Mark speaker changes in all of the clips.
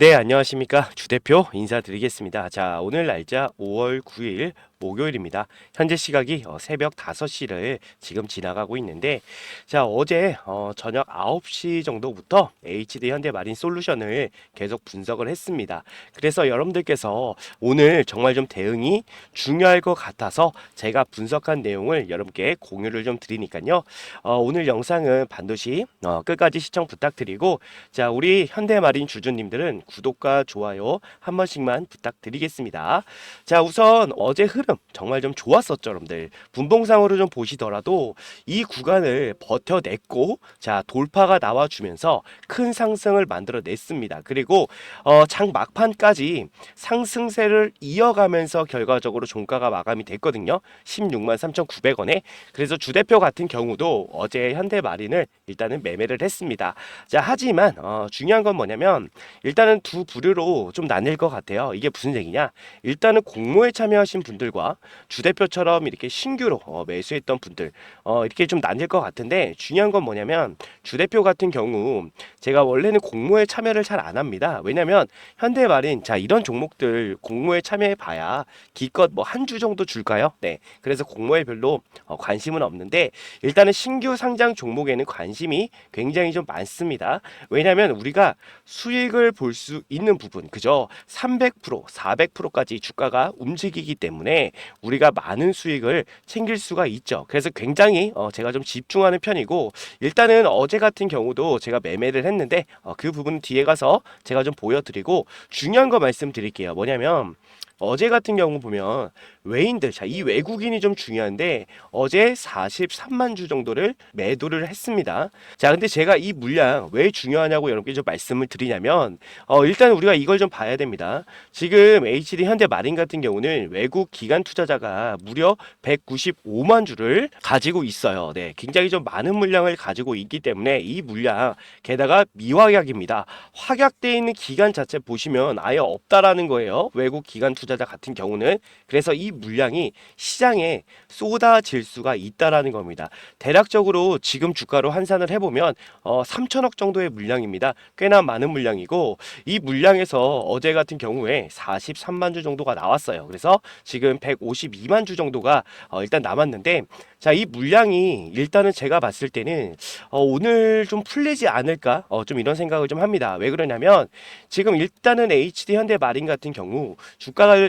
Speaker 1: 네, 안녕하십니까. 주 대표 인사드리겠습니다. 자, 오늘 날짜 5월 9일 목요일입니다. 현재 시각이 새벽 5시를 지금 지나가고 있는데, 자, 어제 저녁 9시 정도부터 HD 현대마린 솔루션을 계속 분석을 했습니다. 그래서 여러분들께서 오늘 정말 좀 대응이 중요할 것 같아서 제가 분석한 내용을 여러분께 공유를 좀 드리니까요. 오늘 영상은 반드시 끝까지 시청 부탁드리고, 자, 우리 현대마린 주주님들은 구독과 좋아요 한 번씩만 부탁드리겠습니다. 자, 우선 어제 흐름 정말 좀 좋았었죠, 여러분들. 분봉상으로 좀 보시더라도 이 구간을 버텨냈고, 자, 돌파가 나와주면서 큰 상승을 만들어냈습니다. 그리고 장 막판까지 상승세를 이어가면서 결과적으로 종가가 마감이 됐거든요. 16만 3,900원에. 그래서 주대표 같은 경우도 어제 현대마린을 일단은 매매를 했습니다. 자, 하지만 중요한 건 뭐냐면 일단은 두 부류로 좀 나뉠 것 같아요. 이게 무슨 얘기냐? 일단은 공모에 참여하신 분들과 주대표처럼 이렇게 신규로 매수했던 분들 이렇게 좀 나뉠 것 같은데, 중요한 건 뭐냐면 주대표 같은 경우 제가 원래는 공모에 참여를 잘 안 합니다. 왜냐면 현대마린, 자, 이런 종목들 공모에 참여해 봐야 기껏 뭐 한 주 정도 줄까요? 네, 그래서 공모에 별로 관심은 없는데, 일단은 신규 상장 종목에는 관심이 굉장히 좀 많습니다. 왜냐하면 우리가 수익을 볼 수 있는 부분, 그죠? 300%, 400%까지 주가가 움직이기 때문에 우리가 많은 수익을 챙길 수가 있죠. 그래서 굉장히 제가 좀 집중하는 편이고, 일단은 어제 같은 경우도 제가 매매를 했는데 그 부분은 뒤에 가서 제가 좀 보여드리고, 중요한 거 말씀드릴게요. 뭐냐면 어제 같은 경우 보면 외인들, 자, 이 외국인이 좀 중요한데 어제 43만 주 정도를 매도를 했습니다. 자, 근데 제가 이 물량 왜 중요하냐고 여러분께 좀 말씀을 드리냐면 일단 우리가 이걸 좀 봐야 됩니다. 지금 HD 현대마린 같은 경우는 외국 기관 투자자가 무려 195만 주를 가지고 있어요. 네, 굉장히 좀 많은 물량을 가지고 있기 때문에 이 물량, 게다가 미확약입니다. 확약돼 있는 기간 자체 보시면 아예 없다라는 거예요. 외국 기관 투자자 같은 경우는. 그래서 이 물량이 시장에 쏟아질 수가 있다라는 겁니다. 대략적으로 지금 주가로 환산을 해보면 3천억 정도의 물량입니다. 꽤나 많은 물량이고, 이 물량에서 어제 같은 경우에 43만 주 정도가 나왔어요. 그래서 지금 152만 주 정도가 일단 남았는데, 자, 이 물량이 일단은 제가 봤을 때는 오늘 좀 풀리지 않을까, 좀 이런 생각을 좀 합니다. 왜 그러냐면 지금 일단은 HD 현대마린 같은 경우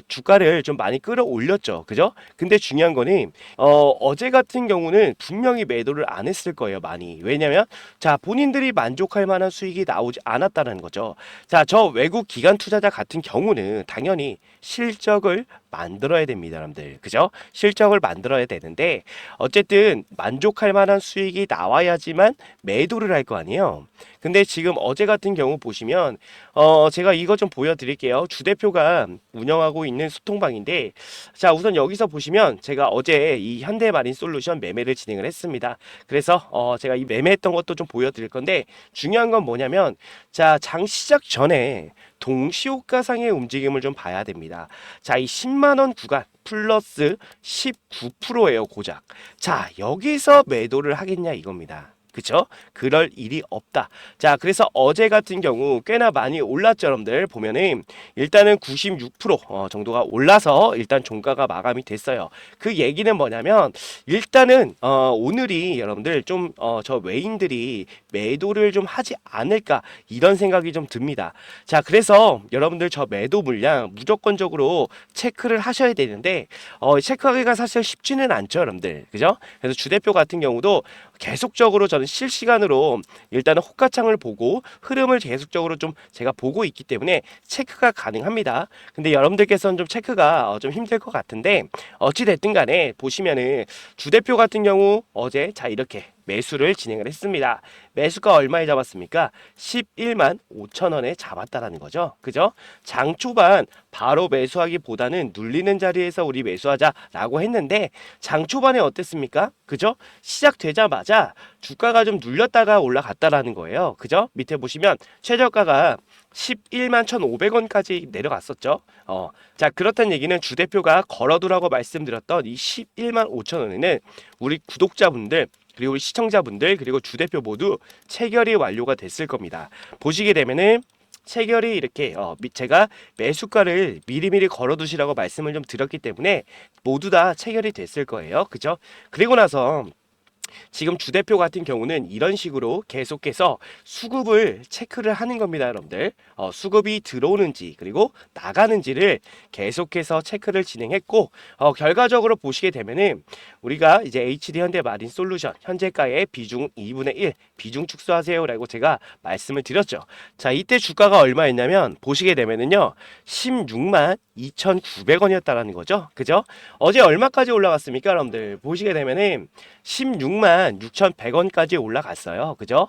Speaker 1: 주가를 좀 많이 끌어올렸죠, 그죠? 근데 중요한 거는 어제 같은 경우는 분명히 매도를 안 했을 거예요, 많이. 왜냐면 자, 본인들이 만족할 만한 수익이 나오지 않았다는 거죠. 자, 저 외국 기관 투자자 같은 경우는 당연히 실적을 만들어야 됩니다, 여러분들. 그죠? 실적을 만들어야 되는데, 어쨌든 만족할 만한 수익이 나와야지만 매도를 할 거 아니에요. 근데 지금 어제 같은 경우 보시면 제가 이거 좀 보여드릴게요. 주대표가 운영하고 있는 소통방인데, 자, 우선 여기서 보시면 제가 어제 이 현대마린 솔루션 매매를 진행을 했습니다. 그래서 제가 이 매매했던 것도 좀 보여드릴 건데, 중요한 건 뭐냐면, 자, 장 시작 전에 동시호가상의 움직임을 좀 봐야 됩니다. 자, 이 10만 원 구간 플러스 19%예요, 고작. 자, 여기서 매도를 하겠냐 이겁니다. 그쵸? 그럴 일이 없다. 자, 그래서 어제 같은 경우 꽤나 많이 올랐죠, 여러분들. 보면은 일단은 96% 정도가 올라서 일단 종가가 마감이 됐어요. 그 얘기는 뭐냐면 일단은 오늘이 여러분들 좀 저 외인들이 매도를 좀 하지 않을까 이런 생각이 좀 듭니다. 자, 그래서 여러분들 저 매도 물량 무조건적으로 체크를 하셔야 되는데 체크하기가 사실 쉽지는 않죠, 여러분들. 그죠? 그래서 주대표 같은 경우도 계속적으로 저는 실시간으로 일단은 호가창을 보고 흐름을 계속적으로 좀 제가 보고 있기 때문에 체크가 가능합니다. 근데 여러분들께서는 좀 체크가 좀 힘들 것 같은데, 어찌 됐든 간에 보시면은 주대표 같은 경우 어제 자 이렇게 매수를 진행을 했습니다. 매수가 얼마에 잡았습니까? 11만 5천 원에 잡았다라는 거죠. 그죠? 장 초반 바로 매수하기보다는 눌리는 자리에서 우리 매수하자라고 했는데, 장 초반에 어땠습니까? 그죠? 시작되자마자 주가가 좀 눌렸다가 올라갔다라는 거예요. 그죠? 밑에 보시면 최저가가 11만 1,500원까지 내려갔었죠. 자, 그렇다는 얘기는 주대표가 걸어두라고 말씀드렸던 이 11만 5천 원에는 우리 구독자분들, 그리고 시청자분들, 그리고 주대표 모두 체결이 완료가 됐을 겁니다. 보시게 되면은 체결이 이렇게 제가 매수가를 미리미리 걸어두시라고 말씀을 좀 드렸기 때문에 모두 다 체결이 됐을 거예요. 그죠? 그리고 나서 지금 주 대표 같은 경우는 이런 식으로 계속해서 수급을 체크를 하는 겁니다, 여러분들. 수급이 들어오는지 그리고 나가는지를 계속해서 체크를 진행했고, 결과적으로 보시게 되면은 우리가 이제 HD 현대마린솔루션 현재가의 비중 2분의 1 비중 축소하세요라고 제가 말씀을 드렸죠. 자, 이때 주가가 얼마였냐면 보시게 되면은요 16만 2,900원이었다라는 거죠. 그죠? 어제 얼마까지 올라갔습니까, 여러분들? 보시게 되면은 16만 6,100원까지 올라갔어요. 그죠?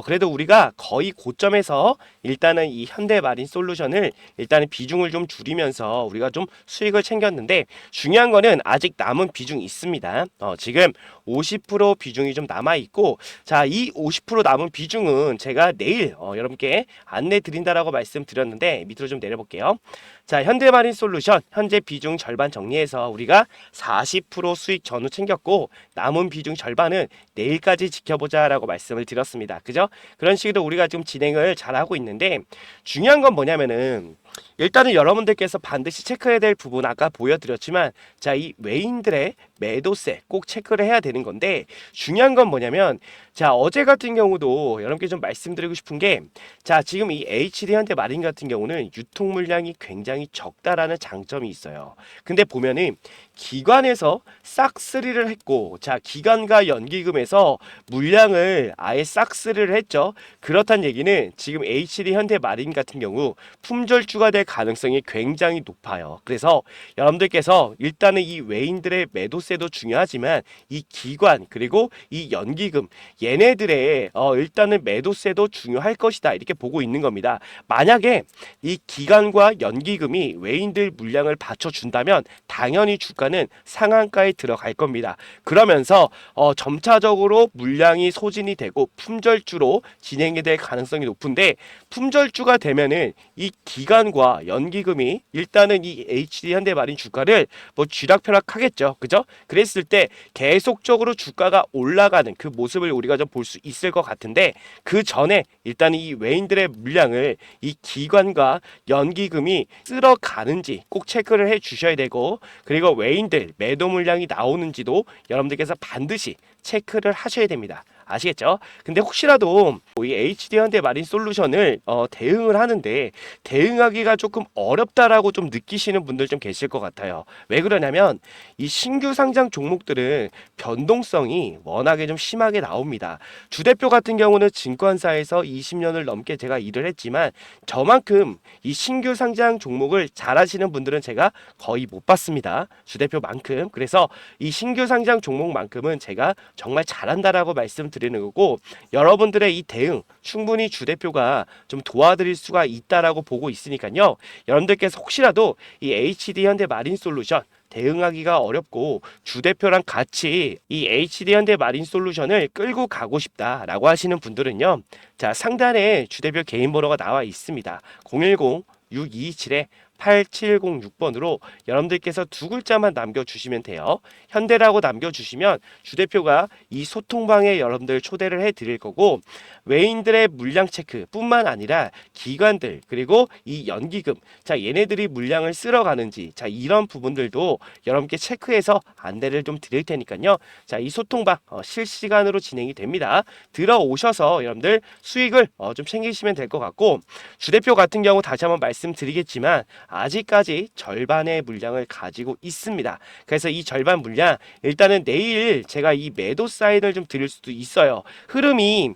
Speaker 1: 그래도 우리가 거의 고점에서 일단은 이 현대마린솔루션을 일단은 비중을 좀 줄이면서 우리가 좀 수익을 챙겼는데 중요한 거는 아직 남은 비중이 있습니다. 지금 50% 비중이 좀 남아 있고, 자, 이 50% 남은 비중은 제가 내일 여러분께 안내 드린다라고 말씀드렸는데 밑으로 좀 내려볼게요. 자, 현대마린솔루션 현재 비중 절반 정리해서 우리가 40% 수익 전후 챙겼고 남은 비중 절반은 내일까지 지켜보자라고 말씀을 드렸습니다. 그죠? 그런 식으로 우리가 좀 진행을 잘하고 있는데 중요한 건 뭐냐면은 일단은 여러분들께서 반드시 체크해야 될 부분 아까 보여드렸지만 자, 이 외인들의 매도세 꼭 체크를 해야 되는 건데 중요한 건 뭐냐면 자, 어제 같은 경우도 여러분께 좀 말씀드리고 싶은 게 자, 지금 이 HD 현대마린 같은 경우는 유통 물량이 굉장히 적다라는 장점이 있어요. 근데 보면은 기관에서 싹쓸이를 했고 자, 기관과 연기금에서 물량을 아예 싹쓸이를 했죠. 그렇다는 얘기는 지금 HD 현대마린 같은 경우 품절주가 될 가능성이 굉장히 높아요. 그래서 여러분들께서 일단은 이 외인들의 매도세도 중요하지만 이 기관 그리고 이 연기금 얘네들의 일단은 매도세도 중요할 것이다 이렇게 보고 있는 겁니다. 만약에 이 기관과 연기금이 외인들 물량을 받쳐준다면 당연히 주가는 상한가에 들어갈 겁니다. 그러면서 점차적으로 물량이 소진이 되고 품절주로 진행이 될 가능성이 높은데 품절주가 되면은 이 기관과 연기금이 일단은 이 HD 현대마린 주가를 뭐 쥐락펴락하겠죠. 그죠? 그랬을 때 계속적으로 주가가 올라가는 그 모습을 우리가 좀 볼 수 있을 것 같은데 그 전에 일단 이 외인들의 물량을 이 기관과 연기금이 쓸어가는지 꼭 체크를 해 주셔야 되고 그리고 외인들 매도 물량이 나오는지도 여러분들께서 반드시 체크를 하셔야 됩니다. 아시겠죠? 근데 혹시라도 이 HD 현대마린 솔루션을 대응을 하는데 대응하기가 조금 어렵다라고 좀 느끼시는 분들 좀 계실 것 같아요. 왜 그러냐면 이 신규 상장 종목들은 변동성이 워낙에 좀 심하게 나옵니다. 주 대표 같은 경우는 증권사에서 20년을 넘게 제가 일을 했지만 저만큼 이 신규 상장 종목을 잘 하시는 분들은 제가 거의 못 봤습니다. 주 대표만큼. 그래서 이 신규 상장 종목만큼은 제가 정말 잘한다라고 말씀드리는 거고 여러분들의 이 대응 충분히 주 대표가 좀 도와드릴 수가 있다라고 보고 있으니까요. 여러분들께서 혹시라도 이 HD 현대마린 솔루션 대응하기가 어렵고 주 대표랑 같이 이 HD 현대마린 솔루션을 끌고 가고 싶다라고 하시는 분들은요. 자, 상단에 주 대표 개인 번호가 나와 있습니다. 010-6227에 8706번으로 여러분들께서 두 글자만 남겨주시면 돼요. 현대라고 남겨주시면 주대표가 이 소통방에 여러분들 초대를 해드릴 거고 외인들의 물량 체크 뿐만 아니라 기관들 그리고 이 연기금 자 얘네들이 물량을 쓸어가는지 자 이런 부분들도 여러분께 체크해서 안내를 좀 드릴 테니까요. 자, 이 소통방 실시간으로 진행이 됩니다. 들어오셔서 여러분들 수익을 좀 챙기시면 될 것 같고 주대표 같은 경우 다시 한번 말씀드리겠지만 아직까지 절반의 물량을 가지고 있습니다. 그래서 이 절반 물량 일단은 내일 제가 이 매도 사인을 좀 드릴 수도 있어요. 흐름이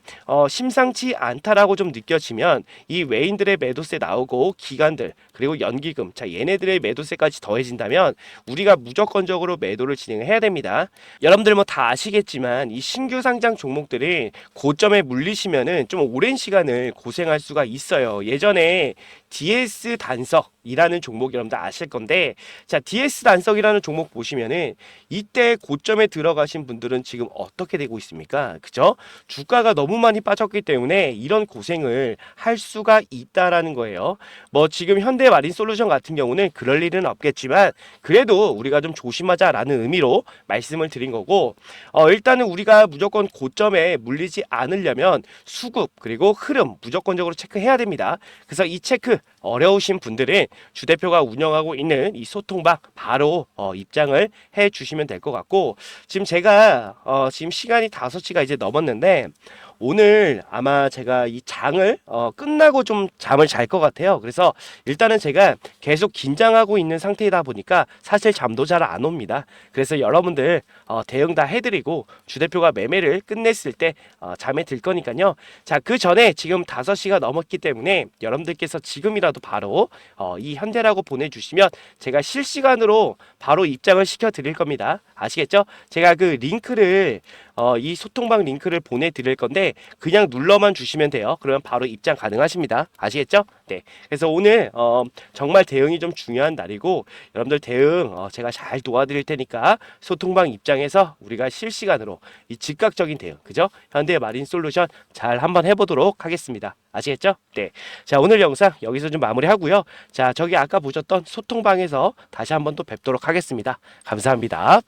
Speaker 1: 심상치 않다라고 좀 느껴지면 이 외인들의 매도세 나오고 기관들 그리고 연기금 자 얘네들의 매도세까지 더해진다면 우리가 무조건적으로 매도를 진행해야 됩니다. 여러분들 뭐 다 아시겠지만 이 신규 상장 종목들이 고점에 물리시면은 좀 오랜 시간을 고생할 수가 있어요. 예전에 DS 단석 단석이라는 종목 여러분들 아실 건데, 자, DS 단석이라는 종목 보시면은 이때 고점에 들어가신 분들은 지금 어떻게 되고 있습니까? 그죠? 주가가 너무 많이 빠졌기 때문에 이런 고생을 할 수가 있다라는 거예요. 뭐 지금 현대마린솔루션 같은 경우는 그럴 일은 없겠지만 그래도 우리가 좀 조심하자라는 의미로 말씀을 드린 거고, 일단은 우리가 무조건 고점에 물리지 않으려면 수급 그리고 흐름 무조건적으로 체크해야 됩니다. 그래서 이 체크 어려우신 분들은 주 대표가 운영하고 있는 이 소통방 바로 입장을 해 주시면 될 것 같고, 지금 제가 지금 시간이 5시가 이제 넘었는데 오늘 아마 제가 이 장을 끝나고 좀 잠을 잘 것 같아요. 그래서 일단은 제가 계속 긴장하고 있는 상태이다 보니까 사실 잠도 잘 안 옵니다. 그래서 여러분들 대응 다 해드리고 주 대표가 매매를 끝냈을 때 잠에 들 거니까요. 자, 그 전에 지금 5시가 넘었기 때문에 여러분들께서 지금이라도 바로 이 현대라고 보내주시면 제가 실시간으로 바로 입장을 시켜 드릴 겁니다. 아시겠죠? 제가 그 링크를 이 소통방 링크를 보내드릴 건데 그냥 눌러만 주시면 돼요. 그러면 바로 입장 가능하십니다. 아시겠죠? 네. 그래서 오늘 정말 대응이 좀 중요한 날이고 여러분들 대응 제가 잘 도와드릴 테니까 소통방 입장에서 우리가 실시간으로 이 즉각적인 대응, 그죠? 현대마린솔루션 잘 한번 해보도록 하겠습니다. 아시겠죠? 네. 자, 오늘 영상 여기서 좀 마무리하고요. 자, 저기 아까 보셨던 소통방에서 다시 한번 또 뵙도록 하겠습니다. 감사합니다.